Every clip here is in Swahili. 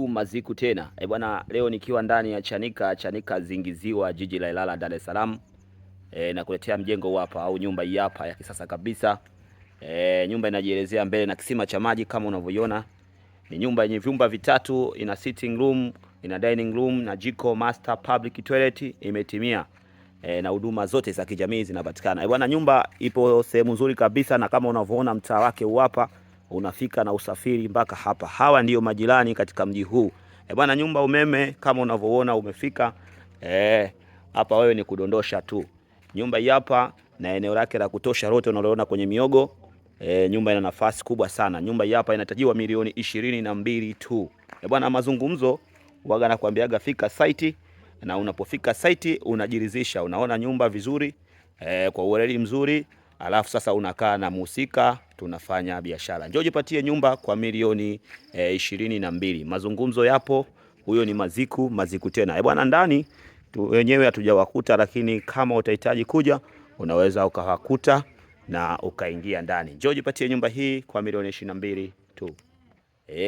Maziku tena. Bwana, leo nikiwa ndani ya Chanika Zingiziwa, jiji la Ilala, Dar es Salaam. Nakuletea mjengo hapa au nyumba hii hapa ya kisasa kabisa. Nyumba inajielezea mbele na kisima cha maji kama unavyoiona. Ni nyumba yenye vyumba vitatu, ina sitting room, ina dining room na jiko, master, public toilet imetimia. Na huduma zote za kijamii zinapatikana. Bwana, nyumba ipo sehemu nzuri kabisa, na kama unavyoona mtaa wake hapa, unafika na usafiri mpaka hapa. Hawa ndio majirani katika mji huu. Bwana, nyumba umeme kama unavyoona umefika. Hapa wewe ni kudondosha tu. Nyumba hii hapa na eneo lake la kutosha lote unaloona kwenye miogo. Nyumba ina nafasi kubwa sana. Nyumba hii hapa inatajiwa milioni 22 tu. Bwana, mazungumzo waga nakwambiaga fika site, na unapofika site unajiridhisha, unaona nyumba vizuri kwa uweledi mzuri, alafu sasa unakaa na muhusika, tunafanya biashara. Njoo jipatie nyumba kwa milioni 22. Mazungumzo yapo. Huyo ni Maziku tena. Bwana, ndani wenyewe hatujawakuta, lakini kama utahitaji kuja unaweza ukawakuta na ukaingia ndani. Njoo jipatie nyumba hii kwa milioni 22 tu.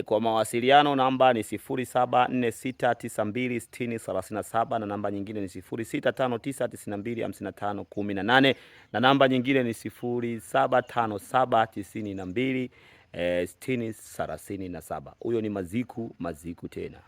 Kwa mawasiliano namba ni 0746926037 na namba nyingine ni 0659925518 na namba nyingine ni 0757926037. Huyo ni Maziku tena.